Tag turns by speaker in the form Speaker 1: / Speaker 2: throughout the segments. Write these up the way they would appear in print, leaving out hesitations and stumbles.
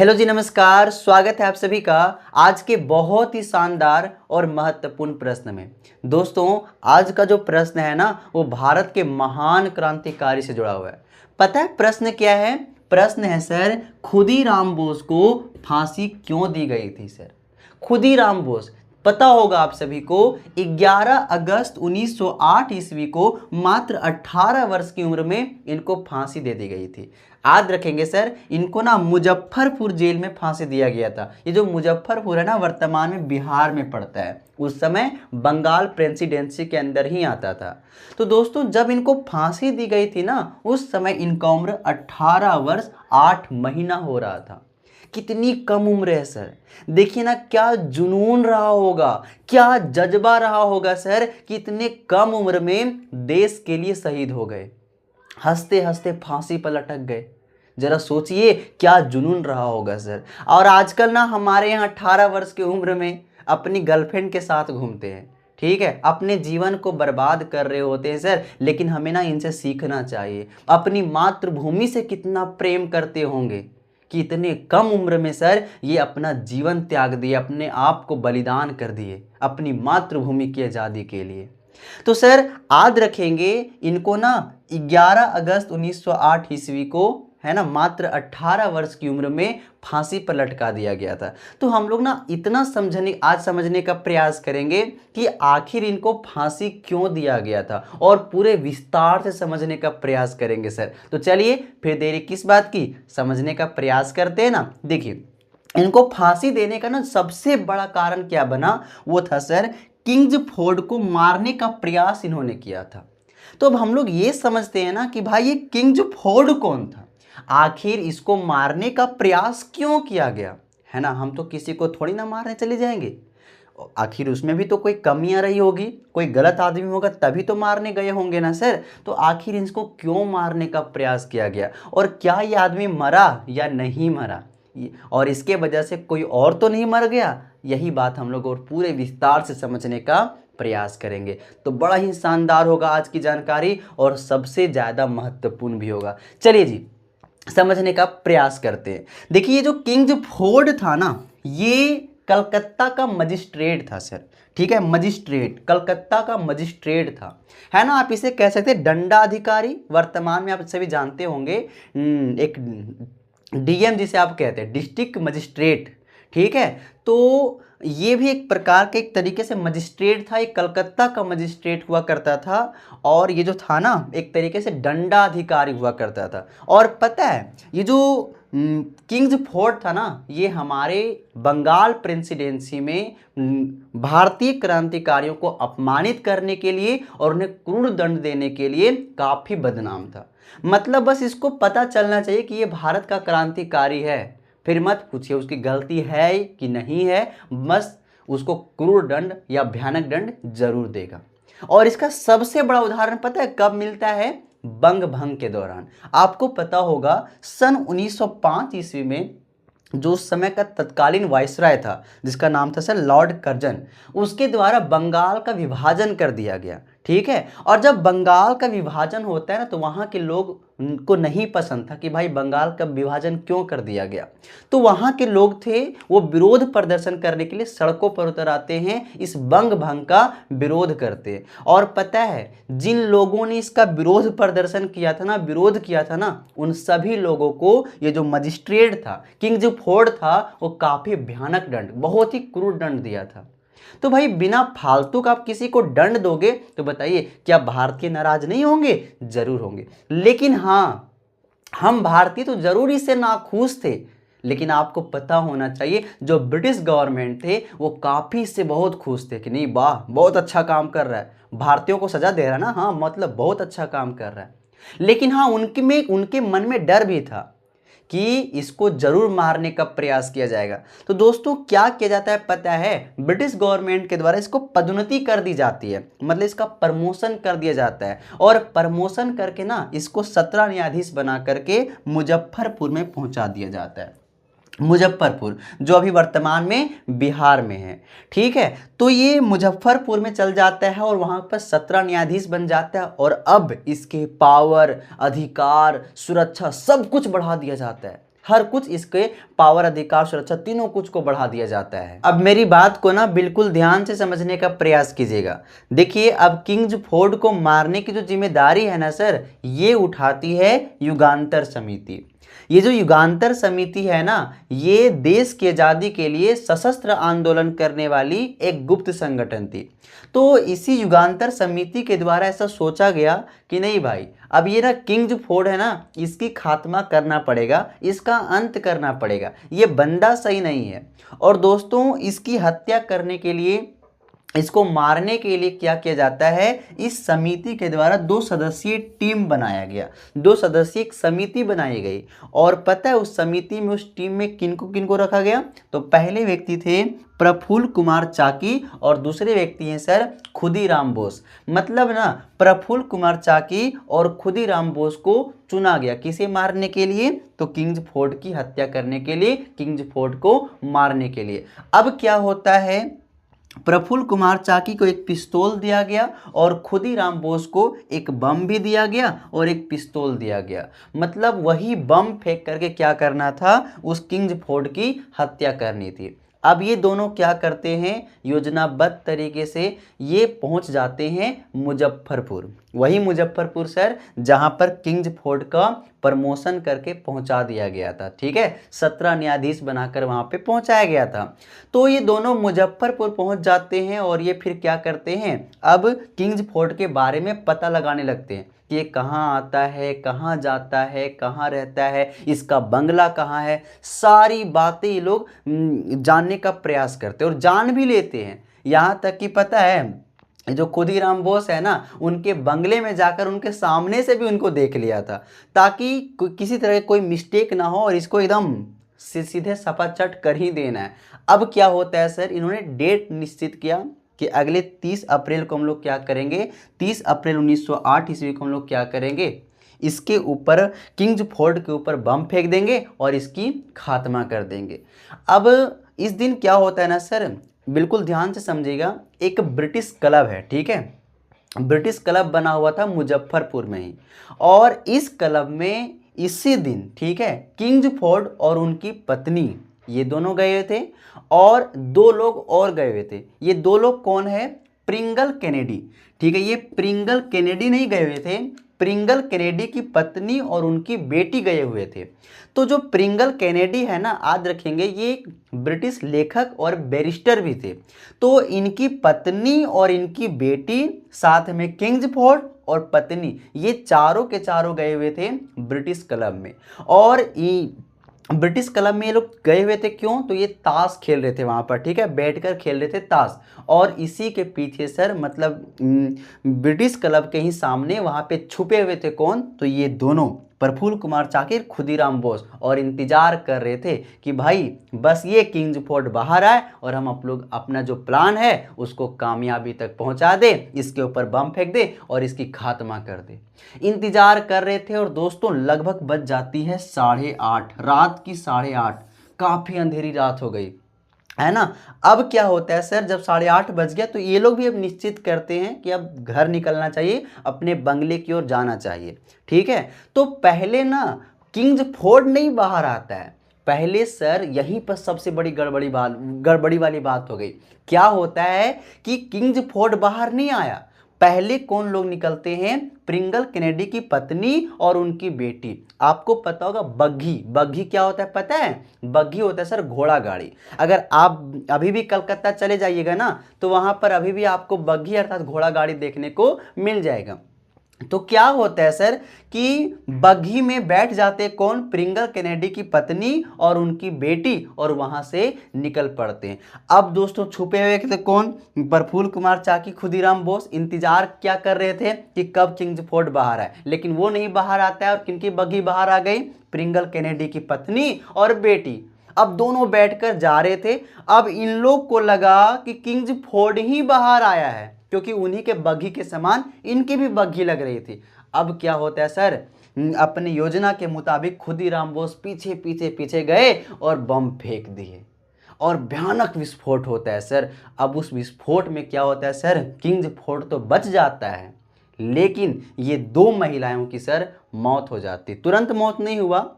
Speaker 1: Hello जी, नमस्कार। स्वागत है आप सभी का आज के बहुत ही शानदार और महत्वपूर्ण प्रश्न में। दोस्तों, आज का जो प्रश्न है ना, वो भारत के महान क्रांतिकारी से जुड़ा हुआ है। पता है प्रश्न क्या है? प्रश्न है सर, खुदीराम बोस को फांसी क्यों दी गई थी सर? खुदीराम बोस, पता होगा आप सभी को, 11 अगस्त 1908 ईस्वी को मात्र 18 वर्ष की उम्र में इनको फांसी दे दी गई थी। याद रखेंगे सर, इनको ना मुजफ्फरपुर जेल में फांसी दिया गया था। ये जो मुजफ्फरपुर है ना, वर्तमान में बिहार में पड़ता है। उस समय बंगाल प्रेसिडेंसी के अंदर ही आता था। तो दोस्तों, जब इनको फांसी दी गई थी ना, उस समय इनका उम्र 18 वर्ष 8 महीना हो रहा था। कितनी कम उम्र है सर। देखिए ना, क्या जुनून रहा होगा, क्या जज्बा रहा होगा सर कि इतने कम उम्र में देश के लिए शहीद हो गए, हंसते हंसते फांसी पर लटक गए। जरा सोचिए क्या जुनून रहा होगा सर। और आजकल ना हमारे यहाँ 18 वर्ष की उम्र में अपनी गर्लफ्रेंड के साथ घूमते हैं, ठीक है, अपने जीवन को बर्बाद कर रहे होते हैं सर। लेकिन हमें ना इनसे सीखना चाहिए। अपनी मातृभूमि से कितना प्रेम करते होंगे कि इतने कम उम्र में सर ये अपना जीवन त्याग दिए, अपने आप को बलिदान कर दिए अपनी मातृभूमि की आज़ादी के लिए। तो सर याद रखेंगे, इनको ना 11 अगस्त 1908 ईस्वी को, है ना, मात्र 18 वर्ष की उम्र में फांसी पर लटका दिया गया था। तो हम लोग ना इतना समझने का प्रयास करेंगे कि आखिर इनको फांसी क्यों दिया गया था, और पूरे विस्तार से समझने का प्रयास करेंगे सर। तो चलिए फिर देरी किस बात की, समझने का प्रयास करते हैं ना। देखिए, इनको फांसी देने का ना सबसे बड़ा कारण क्या बना, वो था सर, किंग्सफोर्ड को मारने का प्रयास इन्होंने किया था। तो अब हम लोग ये समझते हैं ना कि भाई ये किंग्सफोर्ड कौन था, आखिर इसको मारने का प्रयास क्यों किया गया, है ना। हम तो किसी को थोड़ी ना मारने चले जाएंगे, आखिर उसमें भी तो कोई कमियां रही होगी, कोई गलत आदमी होगा तभी तो मारने गए होंगे ना सर। तो आखिर इसको क्यों मारने का प्रयास किया गया, और क्या ये आदमी मरा या नहीं मरा, और इसके वजह से कोई और तो नहीं मर गया, यही बात हम लोग और पूरे विस्तार से समझने का प्रयास करेंगे। तो बड़ा ही शानदार होगा आज की जानकारी, और सबसे ज़्यादा महत्वपूर्ण भी होगा। चलिए जी, समझने का प्रयास करते हैं। देखिए, ये जो किंग्सफोर्ड था ना, ये कलकत्ता का मजिस्ट्रेट था सर, ठीक है, मजिस्ट्रेट, कलकत्ता का मजिस्ट्रेट था, है ना। आप इसे कह सकते हैं दंडाधिकारी। वर्तमान में आप सभी जानते होंगे, एक डीएम जिसे आप कहते हैं, डिस्ट्रिक्ट मजिस्ट्रेट, ठीक है। तो ये भी एक प्रकार के, एक तरीके से मजिस्ट्रेट था, एक कलकत्ता का मजिस्ट्रेट हुआ करता था। और ये जो था ना, एक तरीके से दंडाधिकारी हुआ करता था। और पता है, ये जो किंग्सफोर्ड था ना, ये हमारे बंगाल प्रेसिडेंसी में भारतीय क्रांतिकारियों को अपमानित करने के लिए और उन्हें क्रूर दंड देने के लिए काफ़ी बदनाम था। मतलब बस इसको पता चलना चाहिए कि ये भारत का क्रांतिकारी है, फिर मत पूछिए उसकी गलती है कि नहीं है, बस उसको क्रूर दंड या भयानक दंड जरूर देगा। और इसका सबसे बड़ा उदाहरण पता है कब मिलता है? बंग भंग के दौरान। आपको पता होगा, सन 1905 ईस्वी में जो उस समय का तत्कालीन वायसराय था, जिसका नाम था सर लॉर्ड कर्जन, उसके द्वारा बंगाल का विभाजन कर दिया गया, ठीक है। और जब बंगाल का विभाजन होता है ना, तो वहाँ के लोग को नहीं पसंद था कि भाई बंगाल का विभाजन क्यों कर दिया गया। तो वहाँ के लोग थे, वो विरोध प्रदर्शन करने के लिए सड़कों पर उतर आते हैं, इस बंग भंग का विरोध करते हैं। और पता है, जिन लोगों ने इसका विरोध प्रदर्शन किया था ना, विरोध किया था ना, उन सभी लोगों को ये जो मजिस्ट्रेट था, किंग्सफोर्ड था, वो काफ़ी भयानक दंड, बहुत ही क्रूर दंड दिया था। तो भाई बिना फालतू का आप किसी को दंड दोगे तो बताइए, क्या भारतीय नाराज नहीं होंगे? जरूर होंगे। लेकिन हाँ, हम भारतीय तो जरूर इससे नाखुश थे, लेकिन आपको पता होना चाहिए जो ब्रिटिश गवर्नमेंट थे वो काफ़ी इससे बहुत खुश थे कि नहीं, वाह बहुत अच्छा काम कर रहा है, भारतीयों को सजा दे रहा है ना, हाँ मतलब बहुत अच्छा काम कर रहा है। लेकिन हाँ, उनके मन में डर भी था कि इसको जरूर मारने का प्रयास किया जाएगा। तो दोस्तों, क्या किया जाता है पता है? ब्रिटिश गवर्नमेंट के द्वारा इसको पदोन्नति कर दी जाती है, मतलब इसका प्रमोशन कर दिया जाता है। और प्रमोशन करके ना इसको 17 न्यायाधीश बना करके मुजफ्फरपुर में पहुंचा दिया जाता है। मुजफ्फरपुर जो अभी वर्तमान में बिहार में है, ठीक है। तो ये मुजफ्फरपुर में चल जाता है और वहाँ पर 17 न्यायाधीश बन जाता है। और अब इसके पावर, अधिकार, सुरक्षा सब कुछ बढ़ा दिया जाता है। हर कुछ इसके पावर, अधिकार, सुरक्षा, तीनों कुछ को बढ़ा दिया जाता है। अब मेरी बात को ना बिल्कुल ध्यान से समझने का प्रयास कीजिएगा। देखिए, अब किंग्सफोर्ड को मारने की जो जिम्मेदारी है ना सर, ये उठाती है युगांतर समिति। ये जो युगांतर समिति है ना, ये देश की आज़ादी के लिए सशस्त्र आंदोलन करने वाली एक गुप्त संगठन थी। तो इसी युगांतर समिति के द्वारा ऐसा सोचा गया कि नहीं भाई, अब ये ना किंग्सफोर्ड है ना, इसकी खात्मा करना पड़ेगा, इसका अंत करना पड़ेगा, ये बंदा सही नहीं है। और दोस्तों, इसकी हत्या करने के लिए, इसको मारने के लिए क्या किया जाता है, इस समिति के द्वारा 2 सदस्यीय टीम बनाया गया, 2 सदस्यीय एक समिति बनाई गई। और पता है उस समिति में, उस टीम में किनको किनको रखा गया? तो पहले व्यक्ति थे प्रफुल्ल कुमार चाकी और दूसरे व्यक्ति हैं सर खुदीराम बोस। मतलब ना प्रफुल्ल कुमार चाकी और खुदीराम बोस को चुना गया, किसे मारने के लिए? तो किंग्सफोर्ड की हत्या करने के लिए, किंग्सफोर्ड को मारने के लिए। अब क्या होता है, प्रफुल्ल कुमार चाकी को एक पिस्तौल दिया गया और खुदीराम बोस को एक बम भी दिया गया और एक पिस्तौल दिया गया। मतलब वही बम फेंक करके क्या करना था, उस किंग्सफोर्ड की हत्या करनी थी। अब ये दोनों क्या करते हैं, योजनाबद्ध तरीके से ये पहुंच जाते हैं मुजफ्फरपुर। वही मुजफ्फरपुर सर जहां पर किंग्सफोर्ड का प्रमोशन करके पहुंचा दिया गया था। ठीक है, 17 न्यायाधीश बनाकर वहां पे पहुंचाया गया था। तो ये दोनों मुजफ्फरपुर पहुंच जाते हैं और ये फिर क्या करते हैं, अब किंग्सफोर्ड के बारे में पता लगाने लगते हैं कि ये कहाँ आता है, कहाँ जाता है, कहाँ रहता है, इसका बंगला कहाँ है। सारी बातें ये लोग जानने का प्रयास करते हैं और जान भी लेते हैं। यहाँ तक कि पता है, जो खुदीराम बोस है ना, उनके बंगले में जाकर उनके सामने से भी उनको देख लिया था, ताकि किसी तरह कोई मिस्टेक ना हो और इसको एकदम सीधे सपाचट कर ही देना है। अब क्या होता है सर, इन्होंने डेट निश्चित किया कि अगले 30 अप्रैल को हम लोग क्या करेंगे, 30 अप्रैल 1908 ईस्वी को हम लोग क्या करेंगे, इसके ऊपर, किंग्सफोर्ड के ऊपर बम फेंक देंगे और इसकी खात्मा कर देंगे। अब इस दिन क्या होता है ना सर, बिल्कुल ध्यान से समझिएगा, एक ब्रिटिश क्लब है, ठीक है, ब्रिटिश क्लब बना हुआ था मुजफ्फरपुर में ही। और इस क्लब में इसी दिन, ठीक है, किंग्सफोर्ड और उनकी पत्नी ये दोनों गए हुए थे और 2 लोग और गए हुए थे। ये 2 लोग कौन है? Pringle Kennedy. ठीक है, ये प्रिंगल केनेडी नहीं गए हुए थे, प्रिंगल केनेडी की पत्नी और उनकी बेटी गए हुए थे। तो जो प्रिंगल केनेडी है ना, याद रखेंगे, ये एक ब्रिटिश लेखक और बैरिस्टर भी थे। तो इनकी पत्नी और इनकी बेटी, साथ में किंग्सफोर्ड और पत्नी, ये चारों के चारों गए हुए थे ब्रिटिश क्लब में। और ब्रिटिश क्लब में ये लोग गए हुए थे क्यों? तो ये ताश खेल रहे थे वहाँ पर, ठीक है, बैठकर खेल रहे थे ताश। और इसी के पीछे सर, मतलब ब्रिटिश क्लब के ही सामने वहाँ पे छुपे हुए थे कौन? तो ये दोनों, प्रफुल्ल कुमार चाकी, खुदीराम बोस, और इंतजार कर रहे थे कि भाई बस ये किंग्सफोर्ड बाहर आए और हम आप लोग अपना जो प्लान है उसको कामयाबी तक पहुंचा दे, इसके ऊपर बम फेंक दे और इसकी खात्मा कर दे। इंतजार कर रहे थे और दोस्तों लगभग बज जाती है 8:30, रात की 8:30, काफ़ी अंधेरी रात हो गई है ना। अब क्या होता है सर, जब 8:30 बज गया तो ये लोग भी अब निश्चित करते हैं कि अब घर निकलना चाहिए, अपने बंगले की ओर जाना चाहिए। ठीक है, तो पहले ना किंग्सफोर्ड नहीं बाहर आता है, पहले सर यहीं पर सबसे बड़ी गड़बड़ी वाली बात हो गई। क्या होता है कि किंग्सफोर्ड बाहर नहीं आया, पहले कौन लोग निकलते हैं? प्रिंगल केनेडी की पत्नी और उनकी बेटी। आपको पता होगा बग्घी, बग्घी क्या होता है पता है? बग्घी होता है सर घोड़ा गाड़ी। अगर आप अभी भी कलकत्ता चले जाइएगा ना, तो वहां पर अभी भी आपको बग्घी अर्थात घोड़ा गाड़ी देखने को मिल जाएगा। तो क्या होता है सर कि बग्घी में बैठ जाते कौन? प्रिंगल केनेडी की पत्नी और उनकी बेटी, और वहां से निकल पड़ते हैं। अब दोस्तों छुपे हुए थे कौन? प्रफुल्ल कुमार चाकी, खुदीराम बोस इंतजार क्या कर रहे थे कि कब किंग्सफोर्ड बाहर आए, लेकिन वो नहीं बाहर आता है। और किनकी बग्घी बाहर आ गई? प्रिंगल केनेडी की पत्नी और बेटी। अब दोनों बैठकर जा रहे थे। अब इन लोग को लगा कि किंग्सफोर्ड ही बाहर आया है, क्योंकि उन्हीं के बग्घी के समान इनकी भी बग्घी लग रही थी। अब क्या होता है सर, अपनी योजना के मुताबिक खुदीराम बोस पीछे पीछे पीछे गए और बम फेंक दिए और भयानक विस्फोट होता है सर। अब उस विस्फोट में क्या होता है सर, किंग्सफोर्ड तो बच जाता है, लेकिन ये 2 महिलाओं की सर मौत हो जाती। तुरंत मौत नहीं हुआ,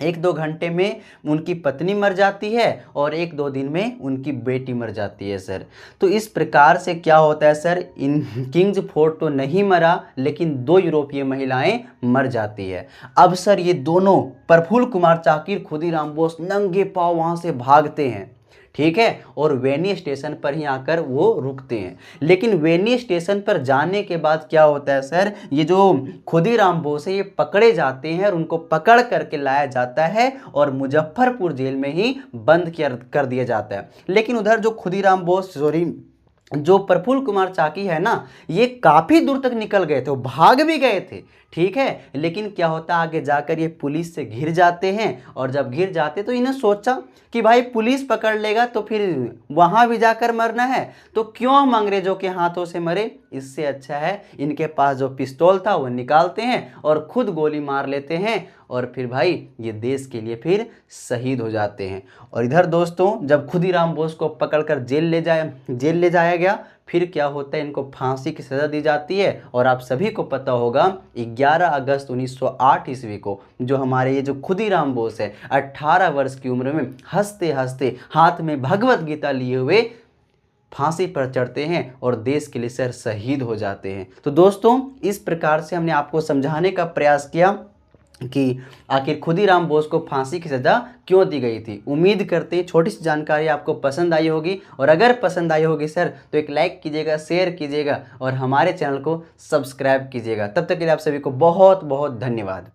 Speaker 1: 1-2 घंटे में उनकी पत्नी मर जाती है और 1-2 दिन में उनकी बेटी मर जाती है सर। तो इस प्रकार से क्या होता है सर, इन किंग्स फोर्ड तो नहीं मरा, लेकिन 2 यूरोपीय महिलाएं मर जाती है। अब सर ये दोनों प्रफुल्ल कुमार चाकी, खुदीराम बोस नंगे पांव वहां से भागते हैं, ठीक है, और वेनी स्टेशन पर ही आकर वो रुकते हैं। लेकिन वेनी स्टेशन पर जाने के बाद क्या होता है सर, ये जो खुदीराम बोस है ये पकड़े जाते हैं और उनको पकड़ करके लाया जाता है और मुजफ्फरपुर जेल में ही बंद कर दिया जाता है। लेकिन उधर जो खुदीराम बोस, सॉरी, जो प्रफुल्ल कुमार चाकी है ना, ये काफ़ी दूर तक निकल गए थे, वो भाग भी गए थे, ठीक है। लेकिन क्या होता है, आगे जाकर ये पुलिस से घिर जाते हैं, और जब घिर जाते तो इन्हें सोचा कि भाई पुलिस पकड़ लेगा तो फिर वहाँ भी जाकर मरना है, तो क्यों हम अंग्रेज़ों के हाथों से मरे। इससे अच्छा है इनके पास जो पिस्तौल था वो निकालते हैं और खुद गोली मार लेते हैं, और फिर भाई ये देश के लिए फिर शहीद हो जाते हैं। और इधर दोस्तों जब खुदीराम बोस को पकड़कर जेल ले जाया गया, फिर क्या होता है, इनको फांसी की सज़ा दी जाती है। और आप सभी को पता होगा 11 अगस्त 1908 ईस्वी को जो हमारे ये जो खुदीराम बोस है 18 वर्ष की उम्र में हंसते हंसते हाथ में भगवत गीता लिए हुए फांसी पर चढ़ते हैं और देश के लिए सर शहीद हो जाते हैं। तो दोस्तों इस प्रकार से हमने आपको समझाने का प्रयास किया कि आखिर खुदीराम बोस को फांसी की सज़ा क्यों दी गई थी। उम्मीद करते हैं छोटी सी जानकारी आपको पसंद आई होगी, और अगर पसंद आई होगी सर तो एक लाइक कीजिएगा, शेयर कीजिएगा और हमारे चैनल को सब्सक्राइब कीजिएगा। तब तक के लिए आप सभी को बहुत बहुत धन्यवाद।